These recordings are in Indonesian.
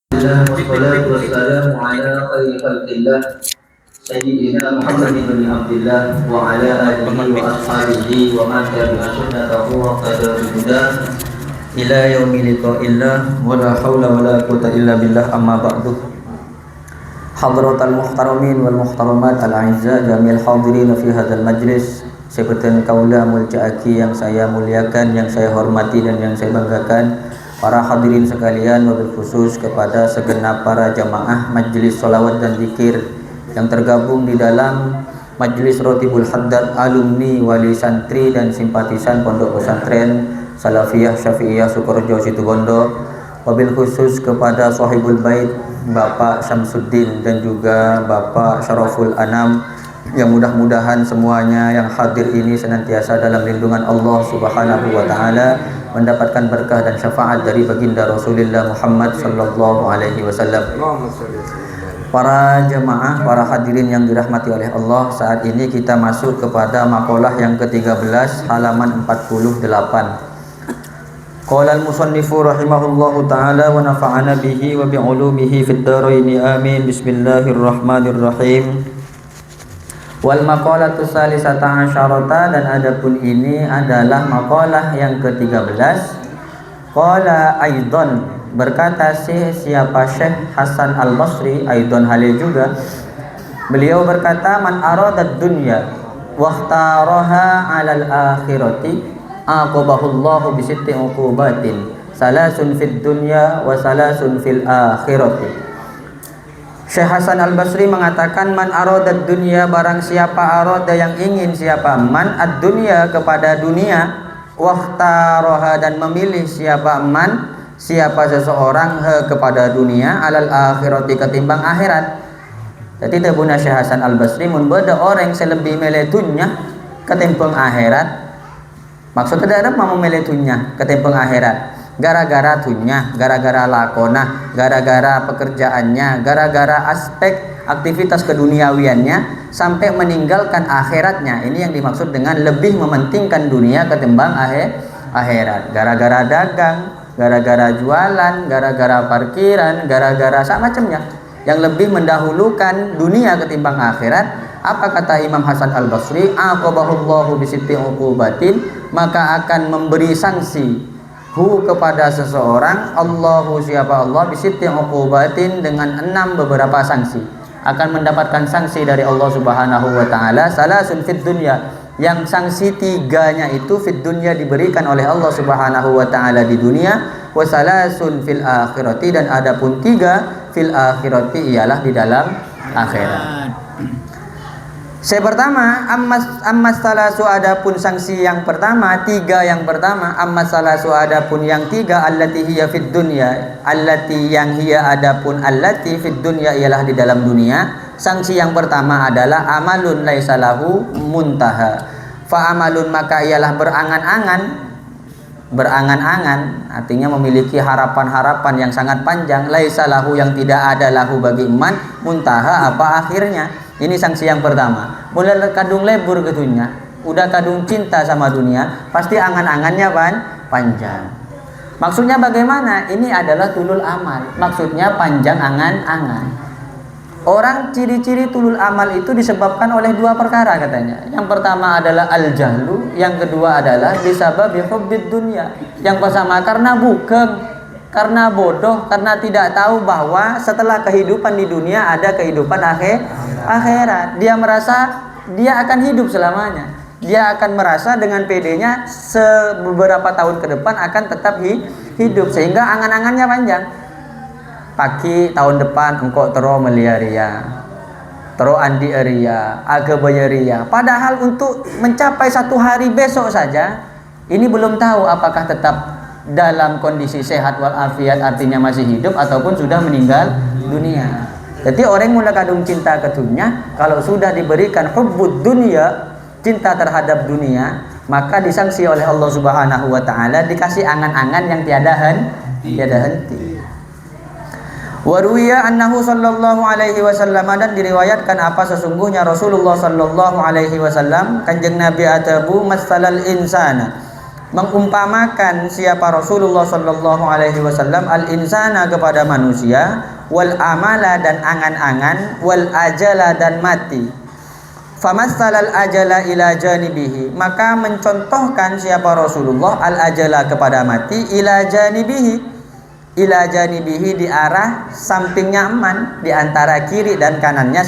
Wassalatu wassalamu ala khairi khalqillah Sayyidina Muhammad bin Abdullah wa ala alihi wa ashabihi wa man tabi'a sunnatahu wa qadar huda ila yaumil liqa'illah wa la haula wa la quwwata illa billah amma ba'du. Hadratal muhtaramin wal muhtaramat al-a'izza jamil hadirin fi hadzal majlis. Sebutan kaula muljaaki yang saya muliakan, yang saya hormati dan yang saya banggakan, para hadirin sekalian, wabil khusus kepada segenap para jamaah majlis sholawat dan zikir yang tergabung di dalam majlis Rotibul Haddad, alumni, wali santri dan simpatisan Pondok Pesantren Salafiyah Syafi'iyah Sukorejo Situbondo, wabil khusus kepada Sahibul Bait Bapak Syamsuddin dan juga Bapak Syaraful Anam, yang mudah-mudahan semuanya yang hadir ini senantiasa dalam lindungan Allah Subhanahu wa taala, mendapatkan berkah dan syafaat dari baginda Rasulullah Muhammad sallallahu alaihi wasallam. Para jemaah, para hadirin yang dirahmati oleh Allah, saat ini kita masuk kepada maqalah yang ke-13 halaman 48. Qala al-musannifu rahimahullahu taala wa nafa'ana bihi wa bi'ulumihi fid dharain amin. Bismillahirrahmanirrahim. Wal maqalatu salisata asyarata, dan adapun ini adalah maqalah yang ke-13. Qala aidan, berkata siapa Syekh Hasan Al-Basri, aidan halil juga, beliau berkata, man aradad dunya wa ikhtaraha 'alal akhirati aqabahullahu bi sitti uqubatin salasun fid dunya wa salasun fil akhirati. Syekh Hasan Al-Basri mengatakan, man aradad dunya, barang siapa arada yang ingin, siapa man ad-dunya kepada dunia, waqtaraha dan memilih siapa man, siapa seseorang kepada dunia, alal akhirati ketimbang akhirat. Jadi tabuna Syekh Hasan Al-Basri mun beda orang selebih milih dunya ketimbang akhirat. Maksudnya ada mau memilih dunya ketimbang akhirat. Gara-gara dunya, gara-gara lakona, gara-gara pekerjaannya, gara-gara aspek aktivitas keduniawiannya, sampai meninggalkan akhiratnya. Ini yang dimaksud dengan lebih mementingkan dunia ketimbang akhirat. Gara-gara dagang, gara-gara jualan, gara-gara parkiran, gara-gara sak macamnya, yang lebih mendahulukan dunia ketimbang akhirat. Apa kata Imam Hasan Al-Basri? Aqabahullahu bisitti uqubatin, maka akan memberi sanksi kepada seseorang, Allahu siapa Allah, bisitti uqubatin, dengan 6 beberapa sanksi, akan mendapatkan sanksi dari Allah Subhanahu wa taala. Salasun fid dunya, yang sanksi 3-nya itu fid dunya diberikan oleh Allah Subhanahu wa taala di dunia, wa salasun fil akhirati, dan adapun 3 fil akhirati ialah di dalam akhirat. Saya pertama, ammas salasu, adapun sanksi yang pertama, 3 yang pertama, ammas salasu adapun yang 3, allati hiya fid dunya, allati yang hiya adapun allati fid dunya ialah di dalam dunia. Sanksi yang pertama adalah amalun laisa lahu muntaha. Fa amalun, maka ialah berangan-angan, artinya memiliki harapan-harapan yang sangat panjang, laisa lahu, yang tidak ada lahu bagi iman, muntaha apa akhirnya. Ini sanksi yang pertama. Mulai kadung lebur ke dunia, udah kadung cinta sama dunia, pasti angan-angannya panjang. Maksudnya bagaimana? Ini adalah tulul amal. Maksudnya panjang angan-angan. Orang ciri-ciri tulul amal itu disebabkan oleh 2 perkara katanya. Yang pertama adalah al-jahlu, yang kedua adalah bisababi hubbid dunya. Yang pertama karena bukeng, karena bodoh, karena tidak tahu bahwa setelah kehidupan di dunia ada kehidupan akhirat. Dia merasa dia akan hidup selamanya. Dia akan merasa dengan pedenya beberapa tahun ke depan akan tetap hidup, sehingga angan-angannya panjang. Pagi tahun depan engkau tero meliaria, tero andi ria, agabayaria. Padahal untuk mencapai 1 hari besok saja, ini belum tahu apakah tetap dalam kondisi sehat walafiat, artinya masih hidup, ataupun sudah meninggal dunia. Jadi orang mulai kadung cinta ke dunia, kalau sudah diberikan hubbud dunia, cinta terhadap dunia, maka disangsi oleh Allah Subhanahu wa taala, dikasih angan-angan yang tiada henti. Wa ruwiya annahu sallallahu alaihi wasallam, dan diriwayatkan apa sesungguhnya Rasulullah sallallahu alaihi wasallam, kanjeng Nabi atabu masalal insana, mengumpamakan siapa Rasulullah sallallahu alaihi wasallam al-insana kepada manusia, wal amala dan angan-angan, wal ajala dan mati. Famassalal ajala ila janibihi, maka mencontohkan siapa Rasulullah al ajala kepada mati, ila janibihi di arah sampingnya eman, di antara kiri dan kanannya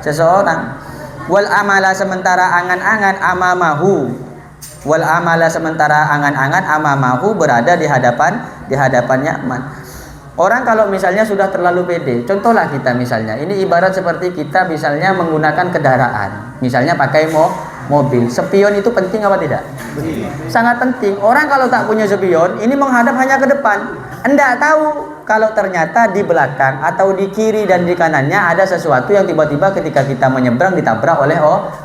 seseorang. Wal amala sementara angan-angan amamahu, wal amala sementara angan-angan amamahu berada di hadapannya eman. Orang kalau misalnya sudah terlalu pede, contohlah kita misalnya, ini ibarat seperti kita misalnya menggunakan kendaraan, misalnya pakai mobil, spion itu penting apa tidak? Sangat penting. Orang kalau tak punya spion, ini menghadap hanya ke depan, enggak tahu kalau ternyata di belakang atau di kiri dan di kanannya ada sesuatu yang tiba-tiba ketika kita menyeberang ditabrak oleh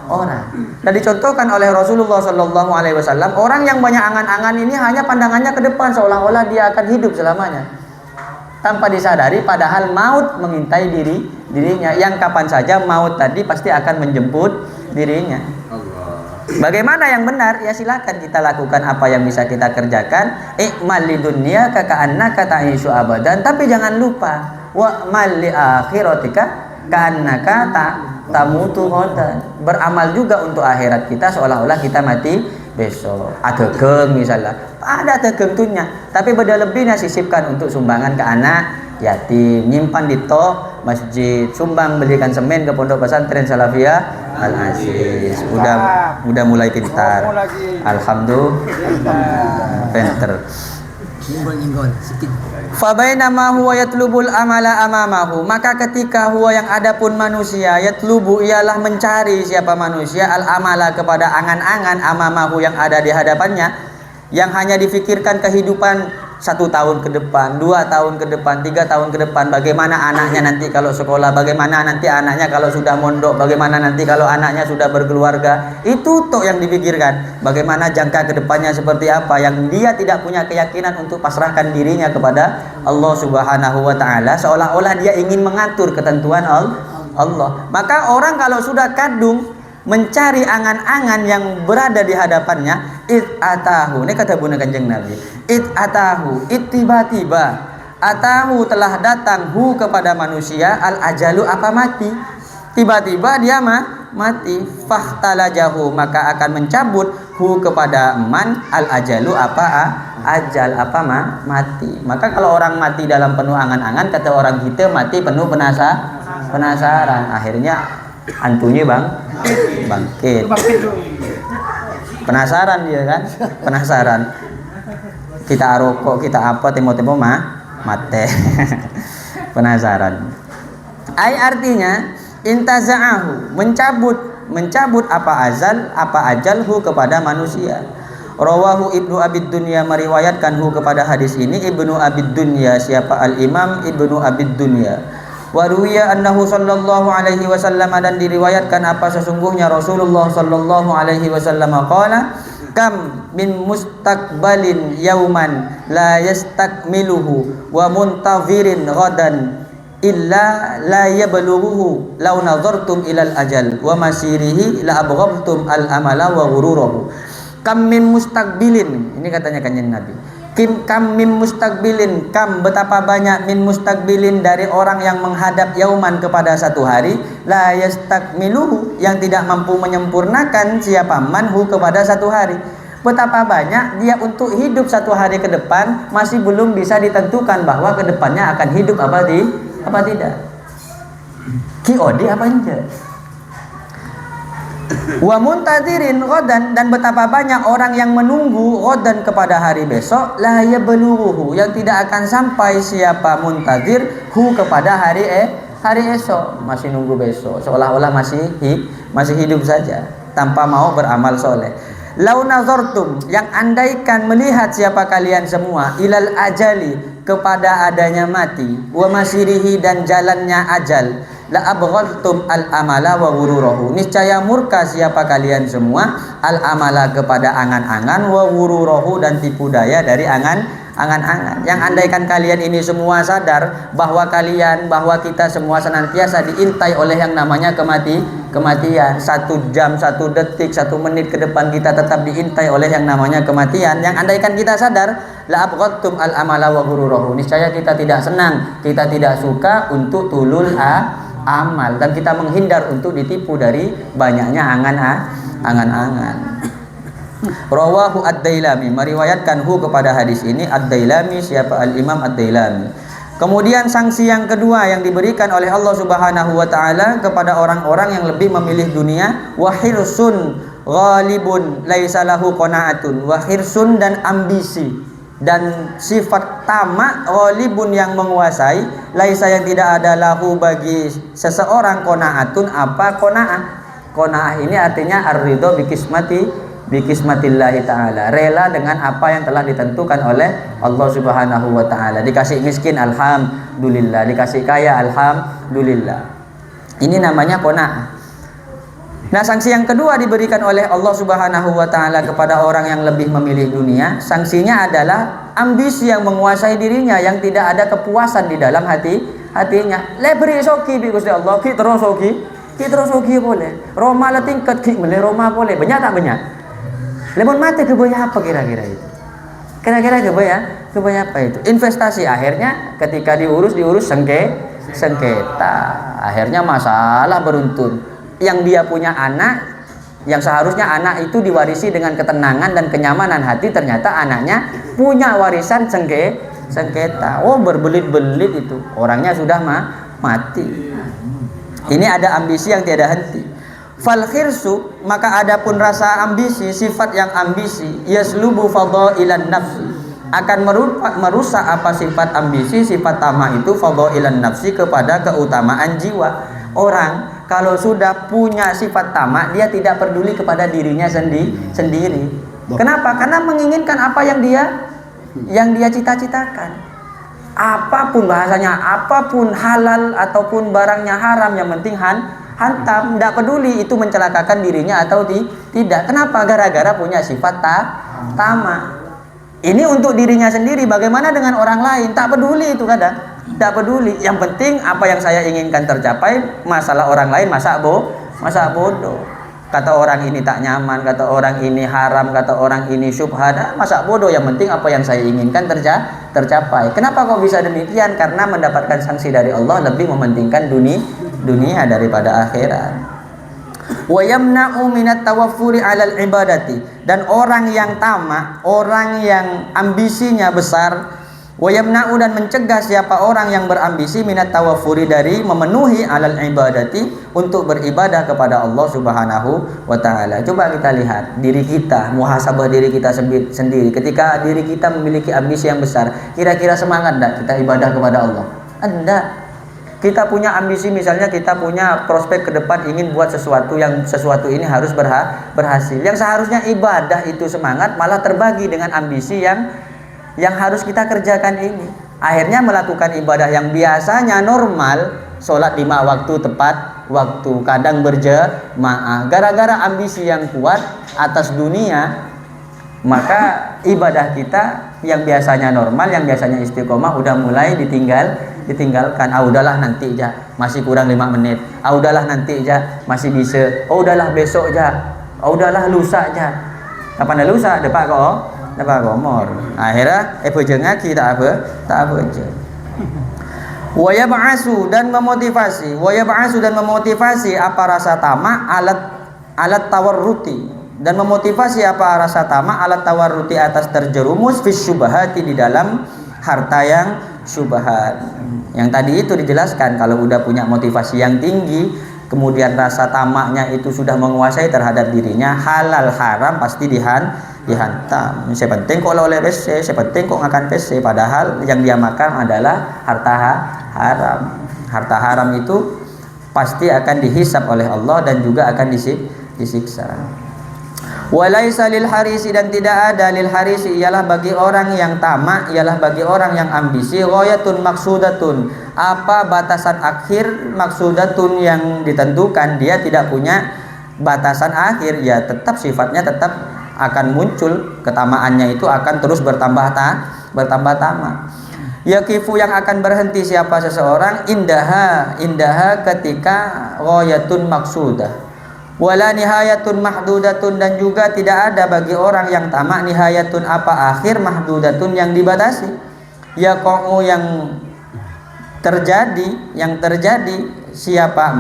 orang. Dan dicontohkan oleh Rasulullah Shallallahu Alaihi Wasallam, orang yang banyak angan-angan ini hanya pandangannya ke depan, seolah-olah dia akan hidup selamanya, tanpa disadari padahal maut mengintai dirinya, yang kapan saja maut tadi pasti akan menjemput dirinya. Bagaimana yang benar? Ya silakan kita lakukan apa yang bisa kita kerjakan. I'mal lidunya ka'annaka ta'ishu abadan, tapi jangan lupa wa'mal li akhiratika ka'annaka tamutu ghadan. Beramal juga untuk akhirat kita seolah-olah kita mati besok. Ada geng misalnya, ada tegengtunya, tapi beda lebihnya sisipkan untuk sumbangan ke anak yatim, nyimpan di masjid, sumbang belikan semen ke pondok pesantren Salafiyah Al-Aziz. Udah mulai pintar, alhamdulillah, pinter. Fabainama huwa yatlubul amala amamahu, maka ketika huwa yang ada pun manusia, yatlubu ialah mencari siapa manusia, al amala kepada angan-angan, amamahu yang ada di hadapannya, yang hanya difikirkan kehidupan 1 tahun ke depan, 2 tahun ke depan, 3 tahun ke depan, bagaimana anaknya nanti kalau sekolah, bagaimana nanti anaknya kalau sudah mondok, bagaimana nanti kalau anaknya sudah berkeluarga. Itu toh yang dipikirkan. Bagaimana jangka ke depannya seperti apa, yang dia tidak punya keyakinan untuk pasrahkan dirinya kepada Allah Subhanahu wa taala, seolah-olah dia ingin mengatur ketentuan Allah. Maka orang kalau sudah kadung mencari angan-angan yang berada di hadapannya, atahu, ini kata Bunda Kanjeng Nabi, atahu, tiba-tiba, atahu telah datang hu kepada manusia, al ajalu apa mati, tiba-tiba dia mati, fahtalajahu maka akan mencabut hu kepada man al ajalu apa ajal apa mati. Maka kalau orang mati dalam penuh angan-angan, kata orang kita mati penuh penasaran, akhirnya antunya bangkit. Penasaran dia kan, penasaran. Kita rokok, kita apa, temo-temo mate. Penasaran. Ai artinya intaza'ahu, mencabut apa ajalhu kepada manusia. Rawahu Ibnu Abid Dunya, meriwayatkan hu kepada hadis ini Ibnu Abid Dunya, siapa al-Imam Ibnu Abid Dunya. Waruya annahu sallallahu alaihi wasallam, dan diriwayatkan apa sesungguhnya Rasulullah sallallahu alaihi wasallam qala, kam min mustaqbalin yauman la yastakmiluhu wa muntazirin ghadan illa la yablughuhu law nazartum ilal ajal wa masirihi la abghabtum al amala wa ghururahu. Kam min mustaqbilin, ini katanya Kanjeng Nabi, kam min mustaqbilin, kam betapa banyak, min mustaqbilin dari orang yang menghadap yauman kepada satu hari, la yastakmiluhu yang tidak mampu menyempurnakan siapa manhu kepada satu hari. Betapa banyak dia untuk hidup satu hari ke depan masih belum bisa ditentukan bahwa ke depannya akan hidup apa tidak. Kiodi apa enggak? Wa muntadirin ghadan, dan betapa banyak orang yang menunggu ghadan kepada hari besok, la yablughuhu yang tidak akan sampai siapa muntadir hu kepada hari esok, masih nunggu besok, seolah-olah masih hidup saja tanpa mau beramal soleh. Lau nazartum, yang andaikan melihat siapa kalian semua, ilal ajali kepada adanya mati, wa masirihi dan jalannya ajal, la abghadtum al amala wa ghururahu, niscaya murka siapa kalian semua al amala kepada angan-angan, wa ghururahu dan tipu daya dari angan-angan. Yang andaikan kalian ini semua sadar bahwa kita semua senantiasa diintai oleh yang namanya kematian. 1 jam, 1 detik, 1 menit ke depan kita tetap diintai oleh yang namanya kematian. Yang andaikan kita sadar, la abghadtum al amala wa ghururahu. Niscaya kita tidak senang, kita tidak suka untuk tulul amal, dan kita menghindar untuk ditipu dari banyaknya angan-angan. Rawahu Ad-Dailami, meriwayatkan kepada hadis ini Ad-Dailami. Siapa? Al-Imam Ad-Dailami. Kemudian sanksi yang kedua yang diberikan oleh Allah Subhanahu wa taala kepada orang-orang yang lebih memilih dunia, wa hirsun ghalibun laisa lahu qanaatun. Wa hirsun, dan ambisi dan sifat tamak, ghalibun yang menguasai, laisa yang tidak ada lahu bagi seseorang, qanaatun. Apa qanaah? Qanaah ini artinya ar-ridho bikismatillahi ta'ala, rela dengan apa yang telah ditentukan oleh Allah Subhanahu wa ta'ala. Dikasih miskin, alhamdulillah. Dikasih kaya, alhamdulillah. Ini namanya qanaah. Nah, sanksi yang kedua diberikan oleh Allah Subhanahu wa ta'ala kepada orang yang lebih memilih dunia. Sanksinya adalah ambisi yang menguasai dirinya, yang tidak ada kepuasan di dalam hatinya. Lebri soki bi Gusti Allah, ki terus soki boleh. Roma la tingkat ki boleh, Roma boleh. Banyak tak banyak? Lemon mati kebaya apa kira-kira itu? Kira-kira kebaya apa itu? Investasi, akhirnya ketika diurus sengketa. Akhirnya masalah beruntun. Yang dia punya anak, yang seharusnya anak itu diwarisi dengan ketenangan dan kenyamanan hati, ternyata anaknya punya warisan sengketa. Oh, berbelit-belit itu, orangnya sudah mati. Ini ada ambisi yang tiada henti. Fal khirsu, maka adapun rasa ambisi, sifat yang ambisi, yaslubu fadailan nafsi, akan merusak apa sifat ambisi, sifat tamak itu, fadailan nafsi, kepada keutamaan jiwa. Orang kalau sudah punya sifat tamak, dia tidak peduli kepada dirinya sendiri. Kenapa? Karena menginginkan apa yang dia cita-citakan. Apapun bahasanya, apapun halal ataupun barangnya haram, yang penting hantam, tidak peduli itu mencelakakan dirinya atau tidak. Kenapa? Gara-gara punya sifat tamak. Ini untuk dirinya sendiri. Bagaimana dengan orang lain? Tak peduli itu kadang. Tak peduli. Yang penting apa yang saya inginkan tercapai. Masalah orang lain masa bodoh. Kata orang ini tak nyaman, kata orang ini haram, kata orang ini syubhat. Masa bodoh. Yang penting apa yang saya inginkan tercapai. Kenapa kok bisa demikian? Karena mendapatkan sanksi dari Allah lebih mementingkan dunia daripada akhirat. Wa yamna'u minat tawaffuri 'alal ibadati, dan orang yang tamak, orang yang ambisinya besar, wa yamna'u, dan mencegah siapa orang yang berambisi, minat tawaffuri, dari memenuhi 'alal ibadati, untuk beribadah kepada Allah Subhanahu wa taala. Coba kita lihat diri kita, muhasabah diri kita sendiri. Ketika diri kita memiliki ambisi yang besar, kira-kira semangat enggak kita ibadah kepada Allah? Enggak. Kita punya ambisi, misalnya kita punya prospek ke depan ingin buat sesuatu ini harus berhasil. Yang seharusnya ibadah itu semangat, malah terbagi dengan ambisi yang harus kita kerjakan ini. Akhirnya melakukan ibadah yang biasanya normal, sholat 5 waktu tepat waktu, kadang berjamaah. Gara-gara ambisi yang kuat atas dunia, maka ibadah kita yang biasanya normal, yang biasanya istiqomah, udah mulai ditinggalkan. Udahlah nanti aja, masih kurang 5 menit. Udahlah nanti aja, masih bisa. Udahlah besok aja. Udahlah lusa aja. Kapan dah lusa? Dapat komor. Akhirnya bojeng ngaki tak apa aja. Wa yab'asu, dan memotivasi apa rasa tamak, alat tawarruti, dan memotivasi apa rasa tamak, alat tawarruti, atas terjerumus fis syubhati, di dalam harta yang syubhat. Yang tadi itu dijelaskan, kalau udah punya motivasi yang tinggi, kemudian rasa tamaknya itu sudah menguasai terhadap dirinya, halal haram pasti dihantam. Saya penting kok oleh PC, saya penting kok makan PC, padahal yang dia makan adalah harta haram. Harta haram itu pasti akan dihisab oleh Allah dan juga akan disiksa. Walaisa lil harisi, dan tidak ada lil harisi, ialah bagi orang yang tamak, ialah bagi orang yang ambisi, ghayatun maksudatun, apa batasan akhir, maksudatun yang ditentukan. Dia tidak punya batasan akhir, ya tetap sifatnya tetap akan muncul ketamaannya, itu akan terus bertambah tamak. Yaqifu yang akan berhenti siapa seseorang indaha ketika ghayatun maqsudah wala nihayatun mahdudatun, dan juga tidak ada bagi orang yang tamak nihayatun apa akhir, mahdudatun yang dibatasi. Yaqa'u yang terjadi siapa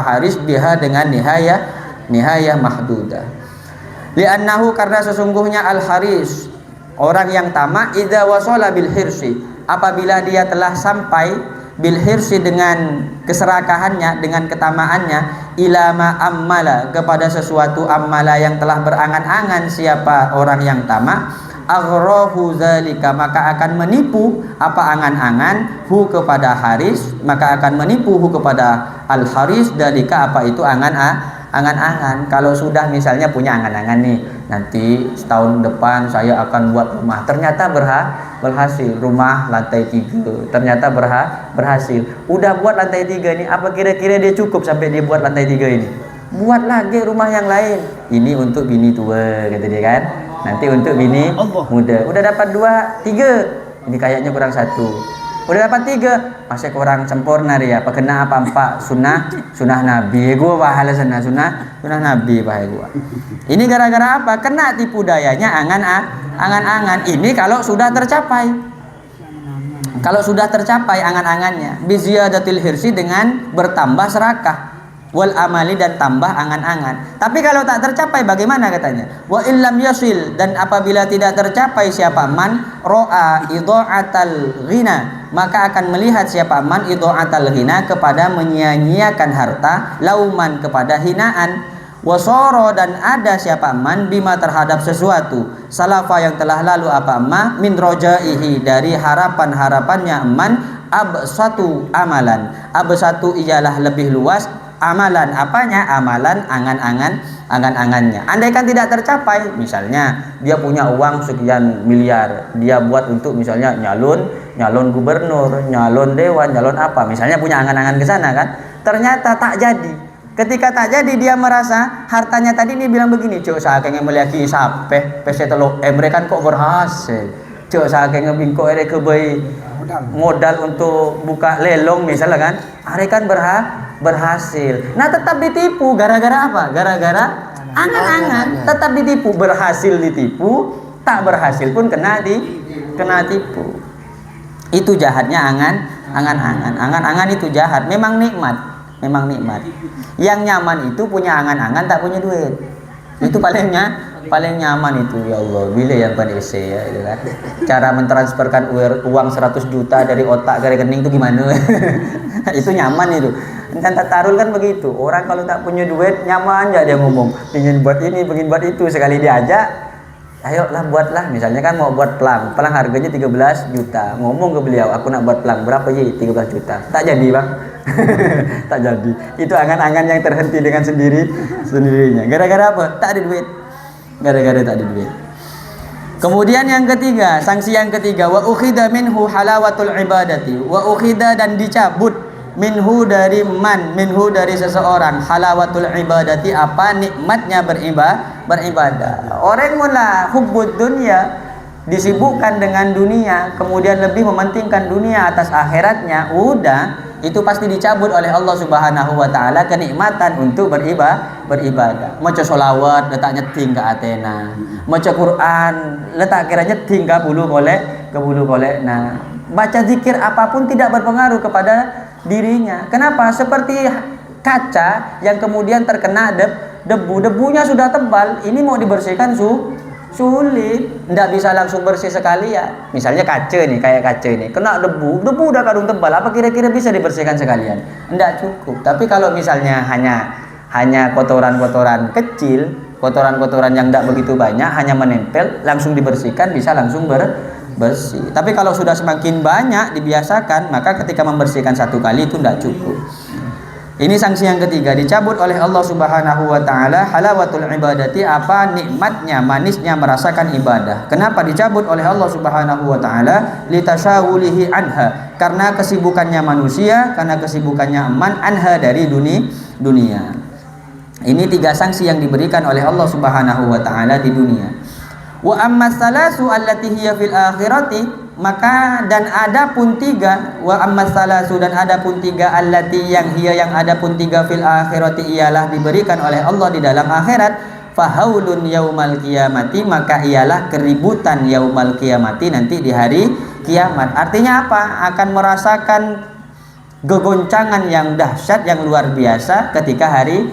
haris biha dengan nihayah mahdudah. Li'annahu karena sesungguhnya al haris orang yang tamak idza wasala bil hirsi apabila dia telah sampai bil hirsi dengan keserakahannya, dengan ketamaannya, ilama ammala kepada sesuatu ammala yang telah berangan-angan siapa orang yang tamak, aghrahu zalika maka akan menipu apa angan-angan hu kepada haris, maka akan menipu hu kepada al haris dalika apa itu angan-angan. Kalau sudah misalnya punya angan-angan nih, nanti setahun depan saya akan buat rumah, ternyata berhasil, rumah lantai 3 ternyata berhasil. Udah buat lantai 3 nih, apa kira-kira dia cukup sampai dia buat lantai 3 ini? Buat lagi rumah yang lain. Ini untuk bini tua kata dia kan, nanti untuk bini muda. Udah dapat 2, 3, ini kayaknya kurang 1. Udah dapat 3, masih kurang sempurna dia. Apa kena apa sunnah Nabi. Gua pahala sunnah Nabi bahaya gua. Ini gara-gara apa? Kena tipu dayanya angan-angan. Ini kalau sudah tercapai. Kalau sudah tercapai angan-angannya, biziyadatil hirsi dengan bertambah serakah. Wal amali dan tambah angan-angan. Tapi kalau tak tercapai bagaimana katanya? Wa illam yasil, dan apabila tidak tercapai siapa man ro'a idha'atal ghina, maka akan melihat siapa man idha'atal ghina kepada menyia-nyiakan harta, lauman kepada hinaan, wasoro dan ada siapa man bima terhadap sesuatu salafa yang telah lalu apa ma min rojaihi dari harapan-harapannya man absatu amalan. Absatu ialah lebih luas, amalan apanya? Amalan angan-angannya. Andaikan tidak tercapai, misalnya dia punya uang sekian miliar, dia buat untuk misalnya nyalon gubernur, nyalon dewan, nyalon apa, misalnya punya angan-angan ke sana kan, ternyata tak jadi. Ketika tak jadi, dia merasa hartanya tadi ini bilang begini, cok saking meliaki sampai pese telo mereka kok berhasil, cok saking bingko ere kebai modal untuk buka lelong misalnya kan, mereka berhasil. Nah tetap ditipu gara-gara apa? Gara-gara angan-angan. Tetap ditipu, berhasil ditipu, tak berhasil pun kena tipu. Itu jahatnya angan-angan. Angan-angan itu jahat. Memang nikmat. Yang nyaman itu punya angan-angan, tak punya duit. Itu paling nyaman itu. Ya Allah, bila yang pandai ya, itu kan. Cara mentransferkan uang 100 juta dari otak ke rekening itu gimana? Itu nyaman itu. Dan tatarul kan begitu. Orang kalau tak punya duit nyaman aja dia ngomong, ingin buat ini, ingin buat itu. Sekali diajak, ayolah buatlah. Misalnya kan mau buat pelang harganya 13 juta. Ngomong ke beliau, aku nak buat pelang berapa ya? 13 juta. Tak jadi bang. Tak jadi. Itu angan-angan yang terhenti dengan sendirinya. Gara-gara apa? Tak ada duit. Gara-gara tak ada duit. Kemudian yang ketiga, sanksi yang ketiga, wa ukhida minhu halawatul ibadati. Wa ukhida dan dicabut minhu dari seseorang halawatul ibadati apa nikmatnya beribadah. Orang mula hubbud dunya, disibukkan dengan dunia, kemudian lebih mementingkan dunia atas akhiratnya, udah itu pasti dicabut oleh Allah Subhanahu wa taala kenikmatan untuk beribadah. Maca sholawat letak nyeting ke Athena, maca Quran letak kira nyeting ke bulu kolek. Nah, baca zikir apapun tidak berpengaruh kepada dirinya. Kenapa? Seperti kaca yang kemudian terkena debunya sudah tebal, ini mau dibersihkan sulit, tidak bisa langsung bersih sekali ya. Misalnya kaca nih, kayak kaca ini kena debu udah kadung tebal, apa kira-kira bisa dibersihkan sekalian? Tidak cukup. Tapi kalau misalnya hanya kotoran-kotoran kecil, kotoran-kotoran yang tidak begitu banyak, hanya menempel, langsung dibersihkan, bisa langsung bersih. Tapi kalau sudah semakin banyak dibiasakan, maka ketika membersihkan satu kali itu tidak cukup. Ini sanksi yang ketiga, dicabut oleh Allah Subhanahu wa taala halawatul ibadati apa nikmatnya, manisnya merasakan ibadah. Kenapa dicabut oleh Allah Subhanahu wa taala? Litashawulihi anha, karena kesibukannya manusia, karena kesibukannya man anha dari dunia. Ini 3 sanksi yang diberikan oleh Allah Subhanahu wa taala di dunia. Wa ammas salasu allati hiya fil akhirati, maka dan adapun 3, wa ammas salasu dan adapun 3 allati yang hiya yang adapun 3 fil akhirati ialah diberikan oleh Allah di dalam akhirat, fahaulun yaumal qiyamati, maka ialah keributan yaumal qiyamati, nanti di hari kiamat. Artinya apa? Akan merasakan gegoncangan yang dahsyat, yang luar biasa ketika hari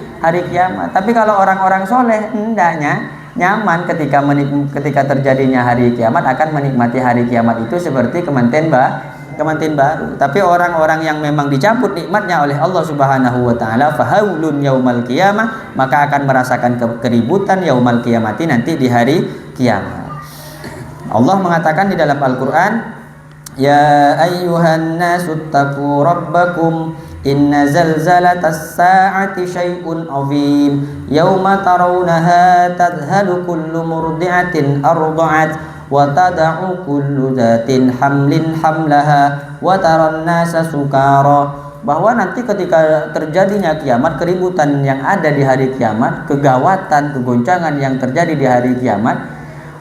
kiamat. Tapi kalau orang-orang soleh hendaknya nyaman ketika terjadinya hari kiamat, akan menikmati hari kiamat itu seperti kemanten baru. Tapi orang-orang yang memang dicabut nikmatnya oleh Allah Subhanahu wa taala, fahaulun yaumal qiyamah, maka akan merasakan keributan yaumal qiyamati, nanti di hari kiamat. Allah mengatakan di dalam Al-Qur'an, ya ayyuhan nasu taqu rabbakum inna zalzalatas sa'ati syai'un 'azim yauma tarawunaha tadhhalu kullu murdi'atin arda'at wa tad'u kullu dzatin hamlin hamlaha wa taran nasa sukara. Bahwa nanti ketika terjadinya kiamat, keributan yang ada di hari kiamat, kegawatan, kegoncangan yang terjadi di hari kiamat,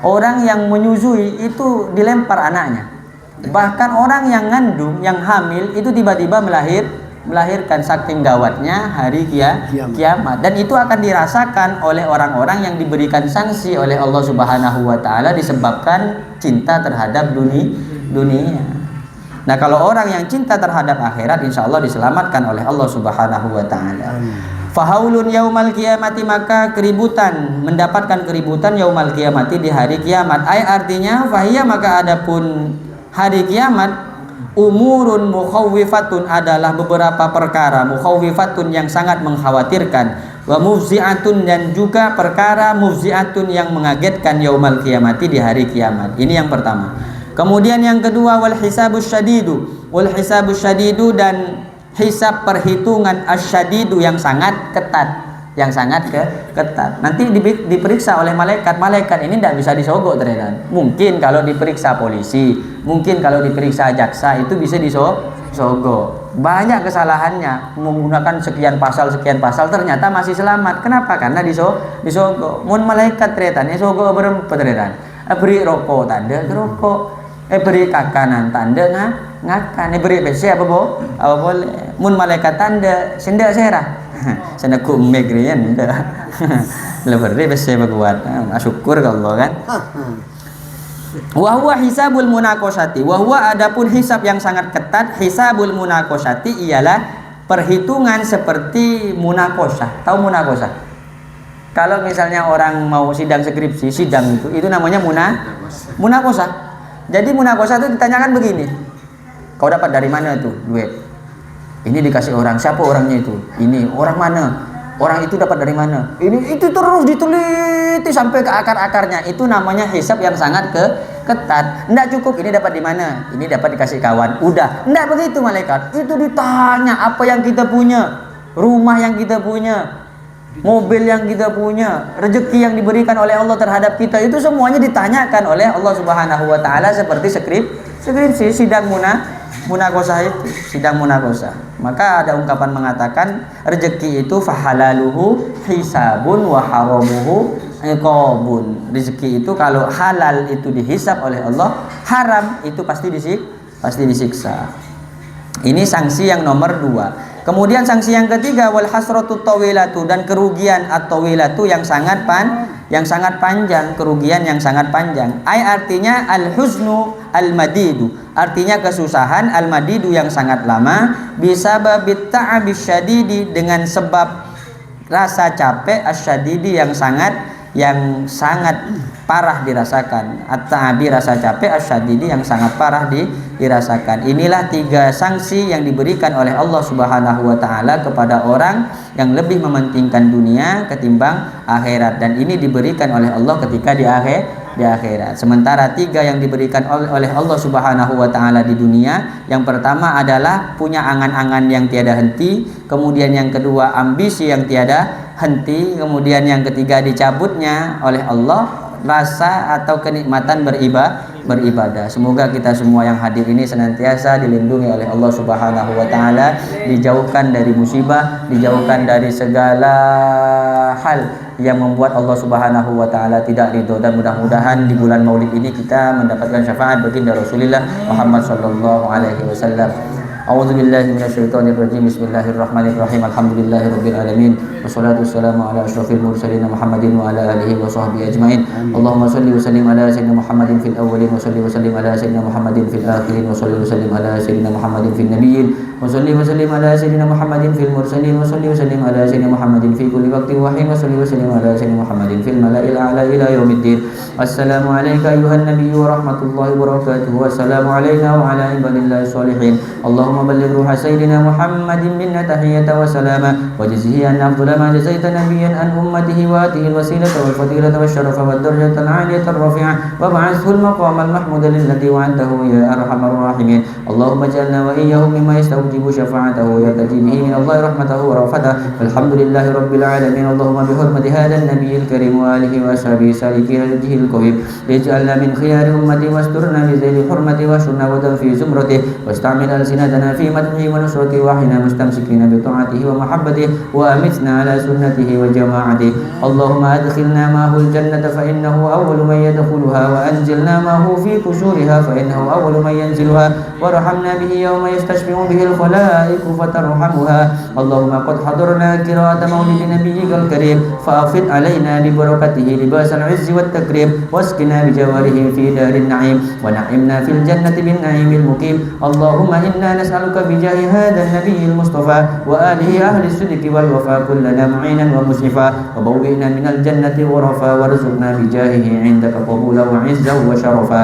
orang yang menyusui itu dilempar anaknya. Bahkan orang yang ngandung, yang hamil itu tiba-tiba melahirkan, saking gawatnya hari kiamat. Dan itu akan dirasakan oleh orang-orang yang diberikan sanksi oleh Allah Subhanahu wa taala disebabkan cinta terhadap dunia. Nah, kalau orang yang cinta terhadap akhirat, insya Allah diselamatkan oleh Allah Subhanahu wa taala. Fahaulun yaumal qiyamati, maka keributan, mendapatkan keributan yaumal qiyamati di hari kiamat. Artinya fahiyya, maka adapun hari kiamat, umurun mukhawwifatun, adalah beberapa perkara, mukhawwifatun yang sangat mengkhawatirkan, wa mufzi'atun, dan juga perkara mufzi'atun yang mengagetkan yaumal qiyamati di hari kiamat. Ini yang pertama. Kemudian yang kedua, wal hisabus syadidu, dan hisab perhitungan asyadidu yang sangat ketat, nanti diperiksa oleh malaikat ini tidak bisa disogok ternyata. Mungkin kalau diperiksa polisi, mungkin kalau diperiksa jaksa itu bisa disogok. Banyak kesalahannya, menggunakan sekian pasal ternyata masih selamat. Kenapa? Karena disogok. Mun malaikat ternyata sogok berempat ternyata. Beri rokok tanda rokok, beri kakanan tanda ngakan, beri besi apa boleh. Mun malaikat tanda senda serah. Sana ku megrian dah. Lebar deh besi berbuat. Syukur kalau kan. Wa huwa hisabul munaqashati, wa huwa adapun hisab yang sangat ketat, hisabul munaqashati ialah perhitungan seperti munaqashah. Tahu munaqashah? Kalau misalnya orang mau sidang skripsi, itu namanya munaqashah. Jadi munaqashah itu ditanyakan begini. Kau dapat dari mana tuh duit? Ini dikasih orang, siapa orangnya itu? Ini orang mana? Orang itu dapat dari mana? Itu terus diteliti sampai ke akar-akarnya. Itu namanya hisab yang sangat ketat. Enggak cukup ini dapat di mana? Ini dapat dikasih kawan. Udah, enggak begitu malaikat. Itu ditanya apa yang kita punya, rumah yang kita punya, mobil yang kita punya, rezeki yang diberikan oleh Allah terhadap kita, itu semuanya ditanyakan oleh Allah Subhanahu wa taala seperti skripsi sidang munaqashah itu, sidang munaqashah. Maka ada ungkapan mengatakan rezeki itu fahalaluhu hisabun wa haramuhu iqabun. Rezeki itu kalau halal itu dihisab oleh Allah, haram itu pasti disiksa. Ini sanksi yang nomor 2. Kemudian sanksi yang ketiga, wal hasratu tawilatu, dan kerugian at-tawilatu yang sangat panjang, kerugian yang sangat panjang. Artinya al-huznu al-madidu, artinya kesusahan al-madidu yang sangat lama, bisababit ta'abis syadidi, dengan sebab rasa capek asyadidi yang sangat parah dirasakan. At-ta'abi, rasa capek, asyadidi yang sangat parah dirasakan. Inilah 3 sanksi yang diberikan oleh Allah Subhanahu wa taala kepada orang yang lebih mementingkan dunia ketimbang akhirat, dan ini diberikan oleh Allah ketika di akhirat. Sementara 3 yang diberikan oleh Allah Subhanahu wa taala di dunia, yang pertama adalah punya angan-angan yang tiada henti, kemudian yang kedua ambisi yang tiada henti, kemudian yang ketiga dicabutnya oleh Allah rasa atau kenikmatan beribadah. Semoga kita semua yang hadir ini senantiasa dilindungi oleh Allah Subhanahu wa taala, dijauhkan dari musibah, dijauhkan dari segala hal yang membuat Allah Subhanahu wa taala tidak ridho, dan mudah-mudahan di bulan Maulid ini kita mendapatkan syafaat baginda Rasulullah Muhammad sallallahu alaihi wasallam. A'udzu billahi minasyaitonir rajim. Bismillahirrahmanirrahim. Alhamdulillahirabbil alamin. Wassalatu wassalamu ala asyrofil mursalin Muhammadin wa ala alihi wa sahbihi ajmain. Allahumma shalli wa sallim ala sayyidina Muhammadin fil awwalin wa shalli wa sallim ala sayyidina Muhammadin fil akhirin wa shalli wa sallim ala sayyidina Muhammadin fil nabiyyin wa shalli wa sallim ala sayyidina Muhammadin fil mursalin wa shalli wa sallim ala sayyidina Muhammadin fi kulli waqtin wa hin wa shalli wa sallim ala sayyidina Muhammadin fil mala'il a'la ila yaumiddin. Assalamu alayka ayyuhan nabiyyu wa rahmatullahi wa barakatuh. Wassalamu alayna wa ala ibadillahi sholihin. Allahumma balligh ruha sayyidina Muhammadin minna tahiyatan wa salama wajzihi an afdala ma jazaita nabiyyan an ummatihi wa atihi alwasilata wal fadilata wasyarafa wad darajata al 'aliyata ar-rafi'ah wa ba'athhu al-maqama al-mahmuda alladhi wa'adtahu ya arhamar rahimin. Allahumma ij'alna wa iyyahum mimma yastawjibu syafa'atahu wa yartaji bihi min Allah rahmatahu wa rafatahu. Alhamdulillahi rabbil alamin. Allahumma bi hurmati hadzal nabiyil karim wa alihi wa ashabihi salikin al-jihil qawim ij'alna min khiyari ummati wasturna bi zaili hurmati wa sunna wa fi zumratihi wastamil alsinatana في مدحه ونصرته وحنا مستمسكين بطاعته ومحبته وأمتنا على سنته وجماعته. اللهم أدخلنا معه الجنة فإنه أول من يدخلها وأنزلنا معه في قشورها فإنه أول من ينزلها وارحمنا به يوم يستشفع به الخلائق فترحمها. اللهم قد حضرنا قراءة مولد نبيك الكريم فأفض علينا ببركته لباس العز والتكريم واسقنا بجواره في دار النعيم ونعمنا في الجنة بالنعيم المقيم. اللهم إنا نسألك بجاه هذا النبي المصطفى وآله أهل الصدق والوفاء كلنا معينا ومسعفا وبوئنا من الجنة غرفا وارزقنا بجاهه عندك قبولا وعزا وشرفا.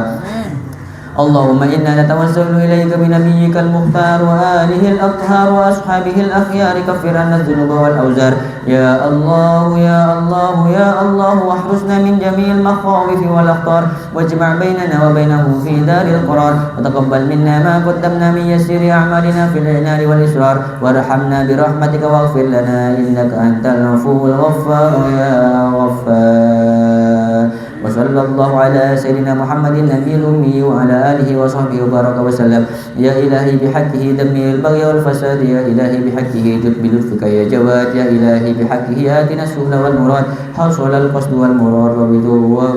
اللهم إنا نتوسل إليك بنبيك المختار وآله الأطهار وأصحابه الأخيار كفر عنا الذنوب والأوزار. يا الله يا الله يا الله واحرسنا من جميع المخاوف والأخطار واجمع بيننا وبينهم في دار القرار وتقبل منا ما قدمنا من يسير أعمالنا في الإعنان والإسرار وارحمنا برحمتك واغفر لنا إنك أنت العفو الغفار يا غفار. وصلى الله على سيدنا محمد النبي الأمي وعلى آله وصحبه وبارك وسلم. يا إلهي بحقه دمر البغي والفساد. يا إلهي بحقه جد بلطفك يا جواد. يا إلهي بحقه آتنا السهل والمراد حصل القصد والمراد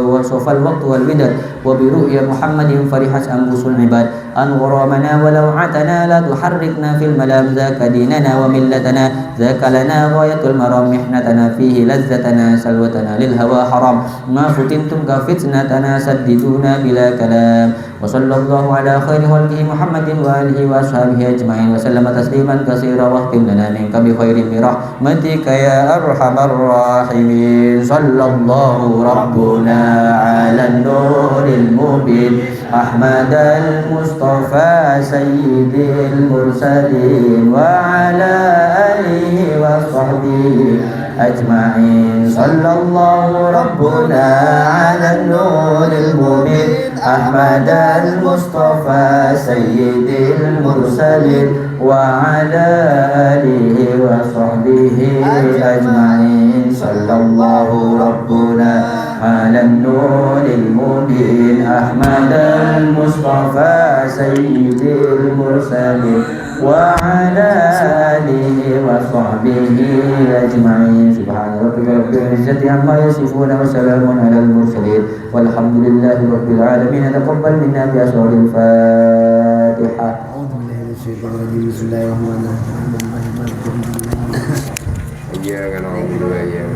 وصف الوقت والوداد وبرؤيا محمد فرحت أنفس العباد أن غرامنا ولو عتنا لا تحركنا في الملام. ذاك ديننا وملتنا ذاك لنا غاية المرام محنتنا فيه لذتنا سلوتنا للهوى حرام ما فتنتم كفتنتنا سددونا بلا كلام. وصلى الله على خير خلقه محمد وآله وأصحابه أجمعين وسلم تسليما كثيرا واختم لنا منك بخير برحمتك يا أرحم الراحمين. صلى الله ربنا على النور المبين أحمد المصطفى سيد المرسلين وعلى آله وصحبه أجمعين. صلى الله ربنا على النور المبين أحمد المصطفى سيد المرسلين وعلى آله وصحبه أجمعين. صلى الله ربنا على النور المبين أحمد المصطفى سيد المرسلين وعلى آله وصحبه أجمعين. سبحان ربك رب العزة عما يصفون وسلام على المرسلين والحمد لله رب العالمين. تقبل منا بأسرار الفاتحة. أعوذ بالله من الشيطان الرجيم. بسم الله الرحمن الرحيم. إياك نعبد وإياك